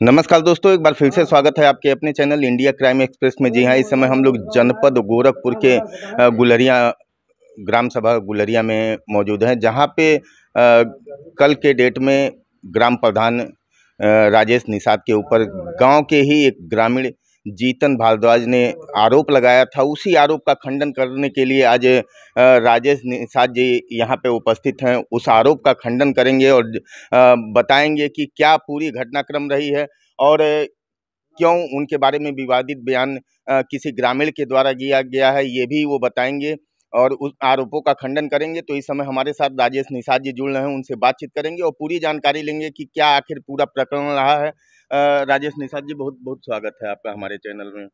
नमस्कार दोस्तों, एक बार फिर से स्वागत है आपके अपने चैनल इंडिया क्राइम एक्सप्रेस में। जी हाँ, इस समय हम लोग जनपद गोरखपुर के गुलरिया ग्राम सभा गुलरिया में मौजूद हैं, जहां पे कल के डेट में ग्राम प्रधान राजेश निषाद के ऊपर गांव के ही एक ग्रामीण जीतन भारद्वाज ने आरोप लगाया था। उसी आरोप का खंडन करने के लिए आज राजेश निषाद जी यहाँ पे उपस्थित हैं। उस आरोप का खंडन करेंगे और बताएंगे कि क्या पूरी घटनाक्रम रही है और क्यों उनके बारे में विवादित बयान किसी ग्रामीण के द्वारा दिया गया है, ये भी वो बताएंगे और उस आरोपों का खंडन करेंगे। तो इस समय हमारे साथ राजेश निषाद जी जुड़ रहे हैं, उनसे बातचीत करेंगे और पूरी जानकारी लेंगे कि क्या आखिर पूरा प्रकरण रहा है। राजेश निषाद जी, बहुत बहुत स्वागत है आपका हमारे चैनल में।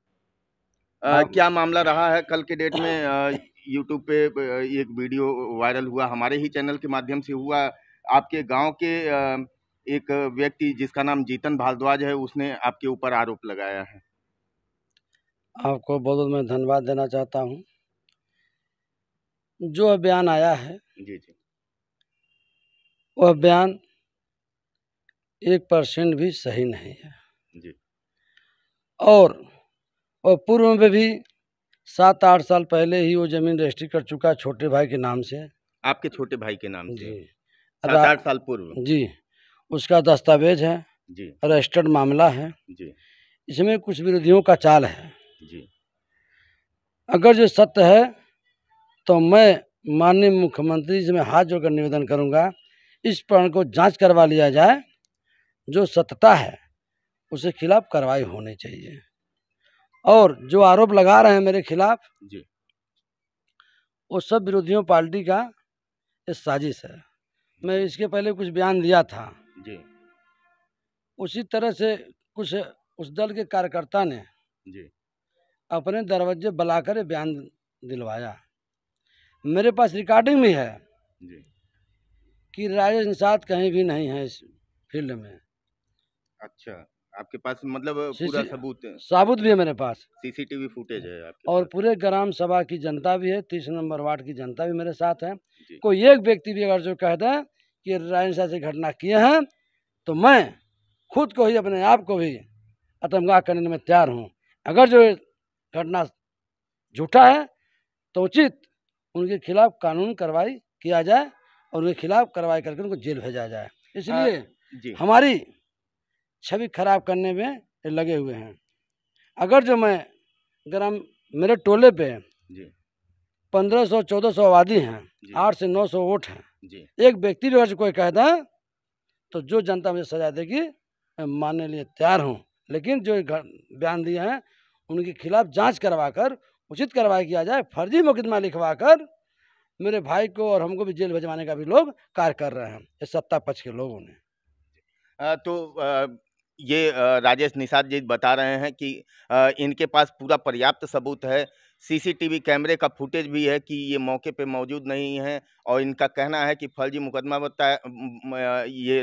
क्या मामला रहा है कल के डेट में? यूट्यूब पे एक वीडियो वायरल हुआ, हमारे ही चैनल के माध्यम से हुआ। आपके गांव के एक व्यक्ति जिसका नाम जीतन भारद्वाज है, उसने आपके ऊपर आरोप लगाया है। आपको बहुत बहुत मैं धन्यवाद देना चाहता हूं। जो बयान आया है जी जी। वह बयान 1% भी सही नहीं है जी। और पूर्व में भी 7-8 साल पहले ही वो जमीन रजिस्ट्री कर चुका है छोटे भाई के नाम से। आपके छोटे भाई के नाम से? जी। 7-8 साल पूर्व? जी, उसका दस्तावेज है जी। रजिस्टर्ड मामला है। जी। इसमें कुछ विरोधियों का चाल है। जी। अगर जो सत्य है तो मैं माननीय मुख्यमंत्री से मैं हाथ जोड़कर निवेदन करूंगा, इस प्रकरण को जांच करवा लिया जाए। जो सत्यता है उसके खिलाफ कार्रवाई होनी चाहिए और जो आरोप लगा रहे हैं मेरे खिलाफ जी। वो सब विरोधियों पार्टी का एक साजिश है। मैं इसके पहले कुछ बयान दिया था। जी। उसी तरह से कुछ उस दल के कार्यकर्ता ने जी। अपने दरवाजे बुलाकर बयान दिलवाया। मेरे पास रिकॉर्डिंग भी है जी। कि राजेश निषाद कहीं भी नहीं है इस फील्ड में। अच्छा, आपके पास मतलब पूरा सबूत? साबुत भी है मेरे पास, सीसीटीवी फुटेज है आपके और पास? पूरे ग्राम सभा की जनता भी है, 30 नंबर वार्ड की जनता भी मेरे साथ है। जी। कोई एक व्यक्ति भी अगर जो कहता है कि राजेश निषाद से घटना किए हैं तो मैं खुद को ही अपने आप को भी आत्मदाह करने में तैयार हूँ। अगर जो घटना झूठा है तो उचित उनके खिलाफ कानून कार्रवाई किया जाए और उनके खिलाफ कार्रवाई करके उनको जेल भेजा जाए। इसलिए हमारी छवि खराब करने में लगे हुए हैं। अगर जो मैं ग्राम मेरे टोले पे 1500-1400 आबादी हैं, 8 से 900 वोट हैं, एक व्यक्ति भी अगर कोई कहता है तो जो जनता मुझे सजा देगी मैं मानने लिए तैयार हूँ। लेकिन जो बयान दिए हैं उनके खिलाफ जांच करवाकर उचित कार्रवाई किया जाए। फर्जी मुकदमा लिखवाकर मेरे भाई को और हमको भी जेल भिजवाने का भी लोग कार्य कर रहे हैं, ये सत्ता पक्ष के लोगों ने। ये राजेश निषाद जी बता रहे हैं कि इनके पास पूरा पर्याप्त सबूत है, सीसीटीवी कैमरे का फुटेज भी है कि ये मौके पे मौजूद नहीं है और इनका कहना है कि फर्जी मुकदमा ये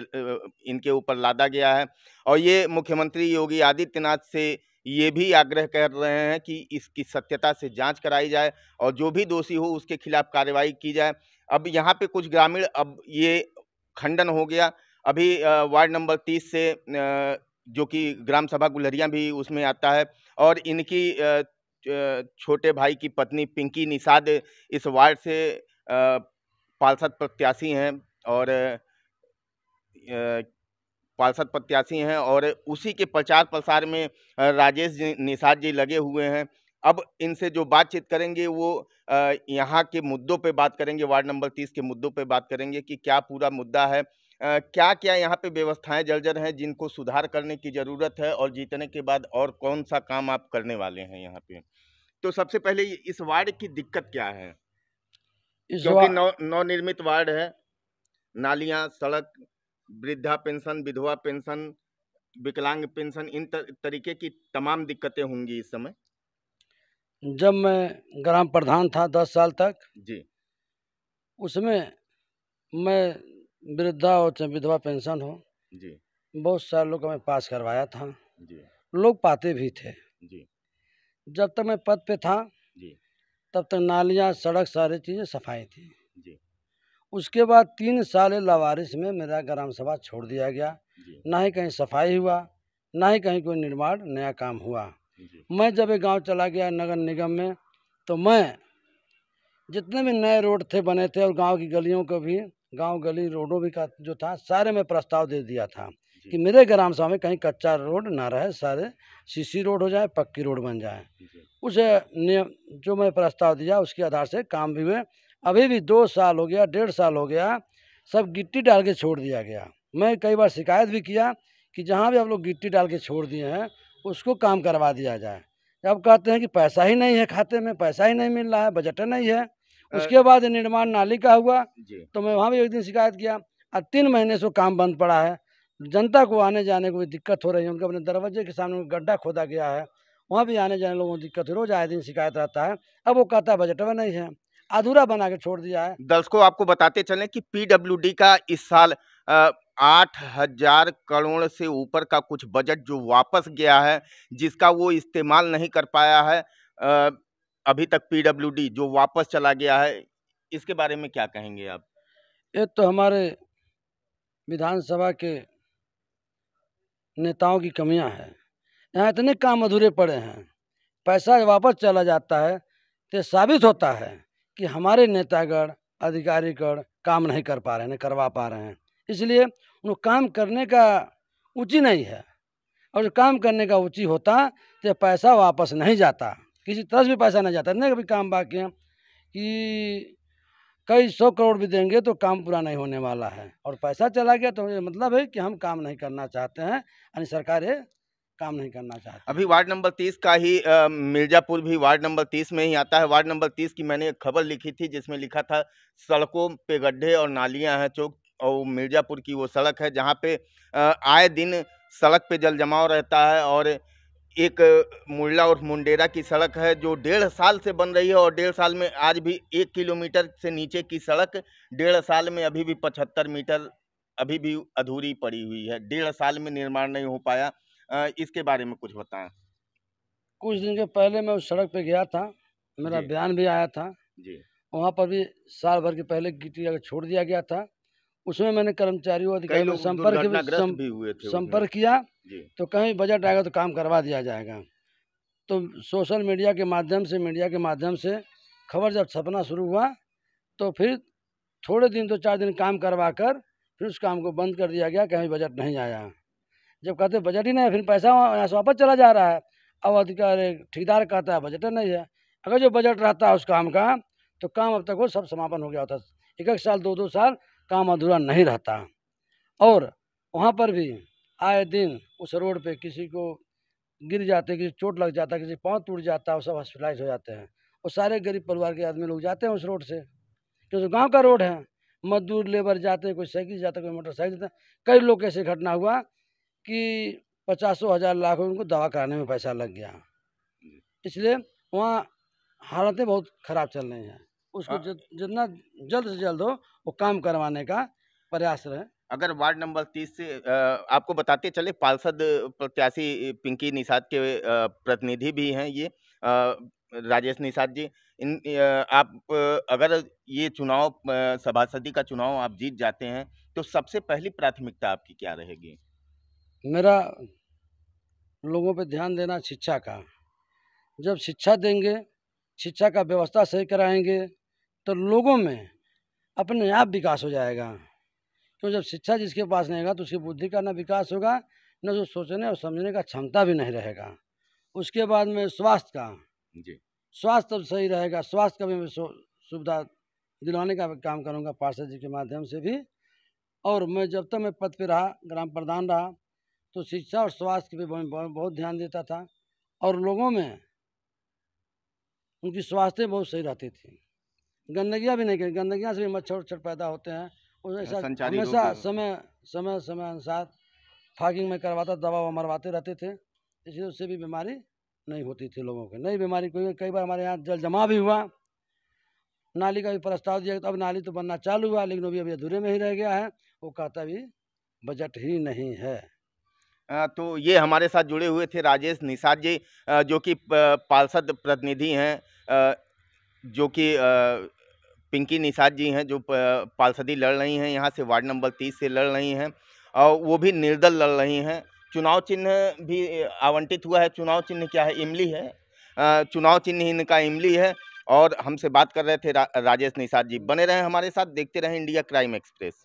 इनके ऊपर लादा गया है। और ये मुख्यमंत्री योगी आदित्यनाथ से ये भी आग्रह कर रहे हैं कि इसकी सत्यता से जांच कराई जाए और जो भी दोषी हो उसके खिलाफ कार्रवाई की जाए। अब यहाँ पे कुछ ग्रामीण, अब ये खंडन हो गया, अभी वार्ड नंबर 30 से जो कि ग्राम सभा गुलरिया भी उसमें आता है और इनकी छोटे भाई की पत्नी पिंकी निषाद इस वार्ड से पार्षद प्रत्याशी हैं और पार्षद प्रत्याशी हैं और उसी के प्रचार प्रसार में राजेश निषाद जी लगे हुए हैं। अब इनसे जो बातचीत करेंगे वो यहाँ के मुद्दों पे बात करेंगे, वार्ड नंबर 30 के मुद्दों पे बात करेंगे कि क्या पूरा मुद्दा है, क्या क्या यहाँ पे व्यवस्थाएं जर्जर हैं जिनको सुधार करने की जरूरत है और जीतने के बाद और कौन सा काम आप करने वाले हैं यहाँ पे। तो सबसे पहले इस वार्ड की दिक्कत क्या है? क्योंकि नवनिर्मित वार्ड है, नालियां, सड़क, वृद्धा पेंशन, विधवा पेंशन, विकलांग पेंशन, इन तरीके की तमाम दिक्कतें होंगी इस समय। जब मैं ग्राम प्रधान था 10 साल तक जी, उसमें मैं वृद्धा और विधवा पेंशन हो जी, बहुत सारे लोग को मैं पास करवाया था। जी, लोग पाते भी थे। जी, जब तक मैं पद पे था जी, तब तक नालियाँ, सड़क, सारी चीज़ें सफाई थी। जी, उसके बाद 3 साल लावारिस में मेरा ग्राम सभा छोड़ दिया गया। जी, ना ही कहीं सफाई हुआ, ना ही कहीं कोई निर्माण नया काम हुआ। जी। मैं जब ये गांव चला गया नगर निगम में, तो मैं जितने भी नए रोड थे बने थे और गांव की गलियों को भी, गांव गली रोडों भी का जो था सारे में प्रस्ताव दे दिया था जी। कि मेरे ग्राम सभा में कहीं कच्चा रोड ना रहे, सारे सीसी रोड हो जाए, पक्की रोड बन जाए। जी। उस नियम जो मैं प्रस्ताव दिया उसके आधार से काम भी हुए। अभी भी 2 साल हो गया, 1.5 साल हो गया, सब गिट्टी डाल के छोड़ दिया गया। मैं कई बार शिकायत भी किया कि जहाँ भी आप लोग गिट्टी डाल के छोड़ दिए हैं उसको काम करवा दिया जाए। अब कहते हैं कि पैसा ही नहीं है खाते में, पैसा ही नहीं मिल रहा है, बजट नहीं है। उसके बाद निर्माण नाली का हुआ, जी। तो मैं वहाँ भी एक दिन शिकायत किया। 3 महीने से वो काम बंद पड़ा है। जनता को आने जाने को भी दिक्कत हो रही है। उनके अपने दरवाजे के सामने गड्ढा खोदा गया है, वहाँ भी आने जाने लोगों को दिक्कत है, रोज आए दिन शिकायत रहता है। अब वो कहता है बजट में नहीं है, अधूरा बना के छोड़ दिया है। दर्शकों आपको बताते चलें कि पीडब्ल्यूडी का इस साल 8,000 करोड़ से ऊपर का कुछ बजट जो वापस गया है, जिसका वो इस्तेमाल नहीं कर पाया है अभी तक पीडब्ल्यूडी जो वापस चला गया है, इसके बारे में क्या कहेंगे आप? ये तो हमारे विधानसभा के नेताओं की कमियां हैं। यहाँ इतने काम अधूरे पड़े हैं, पैसा वापस चला जाता है, तो साबित होता है कि हमारे नेतागण अधिकारीगण काम नहीं कर पा रहे हैं, नहीं करवा पा रहे हैं। इसलिए उनको काम करने का उची नहीं है, और जो काम करने का उची होता तो पैसा वापस नहीं जाता, किसी तरह से भी पैसा नहीं जाता। इतने भी काम बाकी हैं कि कई 100 करोड़ भी देंगे तो काम पूरा नहीं होने वाला है, और पैसा चला गया तो ये मतलब है कि हम काम नहीं करना चाहते हैं, यानी सरकार ये काम नहीं करना चाहती है। अभी वार्ड नंबर 30 का ही मिर्जापुर भी वार्ड नंबर 30 में ही आता है। वार्ड नंबर 30 की मैंने एक खबर लिखी थी जिसमें लिखा था सड़कों पे गड्ढे और नालियां हैं चौक, और मिर्जापुर की वो सड़क है जहां पे आए दिन सड़क पे जल जमाव रहता है। और एक मुरला और मुंडेरा की सड़क है जो 1.5 साल से बन रही है, और 1.5 साल में आज भी 1 किलोमीटर से नीचे की सड़क 1.5 साल में अभी भी 75 मीटर अभी भी अधूरी पड़ी हुई है। 1.5 साल में निर्माण नहीं हो पाया। इसके बारे में कुछ बताएं। कुछ दिन के पहले मैं उस सड़क पे गया था, मेरा जी। बयान भी आया था। जी। वहाँ पर भी साल भर के पहले गिट्टी अगर छोड़ दिया गया था। उसमें मैंने कर्मचारियों कई अधिकारियों में लोग दुर्घटनाग्रस्त भी हुए थे उसमें। संपर्क किया, जी। तो कहीं बजट आएगा तो काम करवा दिया जाएगा। तो सोशल मीडिया के माध्यम से, मीडिया के माध्यम से खबर जब छपना शुरू हुआ, तो फिर थोड़े दिन, 2-4 दिन काम करवा कर फिर उस काम को बंद कर दिया गया, कहीं बजट नहीं आया। जब कहते बजट ही नहीं है, फिर पैसा यहाँ से वापस चला जा रहा है। अब अधिकारी ठेकेदार कहता है बजट नहीं है। अगर जो बजट रहता है उस काम का, तो काम अब तक वो सब समापन हो गया होता। 1-1 साल, 2-2 साल काम अधूरा नहीं रहता। और वहाँ पर भी आए दिन उस रोड पे किसी को गिर जाते, किसी चोट लग जाता, किसी पाँव टूट जाता है, वो सब हॉस्पिटलाइज हो जाते हैं। और सारे गरीब परिवार के आदमी लोग जाते हैं उस रोड से, क्योंकि गांव का रोड है। मजदूर लेबर जाते हैं, कोई साइकिल जाता है, कोई मोटरसाइकिल जाता है। कई लोग ऐसे घटना हुआ कि 50,000 लाखों उनको दवा कराने में पैसा लग गया। इसलिए वहाँ हालतें बहुत खराब चल रही हैं। उसको जितना जल्द से जल्द हो वो काम करवाने का प्रयास रहे। अगर वार्ड नंबर 30 से आपको बताते चले, पार्षद प्रत्याशी पिंकी निषाद के प्रतिनिधि भी हैं ये राजेश निषाद जी। आप अगर ये चुनाव सभासदी का चुनाव आप जीत जाते हैं तो सबसे पहली प्राथमिकता आपकी क्या रहेगी? मेरा लोगों पे ध्यान देना शिक्षा का। जब शिक्षा देंगे, शिक्षा का व्यवस्था सही कराएंगे, तो लोगों में अपने आप विकास हो जाएगा। तो जब शिक्षा जिसके पास नहीं होगा तो उसकी बुद्धि का ना विकास होगा, न जो सोचने और समझने का क्षमता भी नहीं रहेगा। उसके बाद में स्वास्थ्य का, जी। स्वास्थ्य जब सही रहेगा, स्वास्थ्य का भी मैं सुविधा दिलवाने का काम करूँगा पार्षद जी के माध्यम से भी। और मैं जब तक मैं पद पे रहा, ग्राम प्रधान रहा, तो शिक्षा और स्वास्थ्य पे बहुत ध्यान देता था, और लोगों में उनकी स्वास्थ्य बहुत सही रहती थी। गंदगियाँ भी नहीं करी, गंदगियाँ से भी मच्छर उच्छर पैदा होते हैं। और ऐसा संचारी रोग हमेशा समय अनुसार फॉगिंग में करवाता, दवा ववा मरवाते रहते थे, इसलिए उससे भी बीमारी नहीं होती थी लोगों को। नई बीमारी कोई, कई बार हमारे यहाँ जल जमाव भी हुआ। नाली का भी प्रस्ताव दिया, तो अब नाली तो बनना चालू हुआ, लेकिन अभी अधूरे में ही रह गया है। वो कहता भी बजट ही नहीं है। तो ये हमारे साथ जुड़े हुए थे राजेश निषाद जी, जो कि पार्षद प्रतिनिधि हैं, जो कि पिंकी निषाद जी हैं, जो पार्षदी लड़ रही हैं, यहाँ से वार्ड नंबर 30 से लड़ रही हैं, और वो भी निर्दल लड़ रही हैं। चुनाव चिन्ह भी आवंटित हुआ है। चुनाव चिन्ह क्या है? इमली है। चुनाव चिन्ह इनका इमली है। और हमसे बात कर रहे थे राजेश निषाद जी। बने रहें हमारे साथ, देखते रहें इंडिया क्राइम एक्सप्रेस।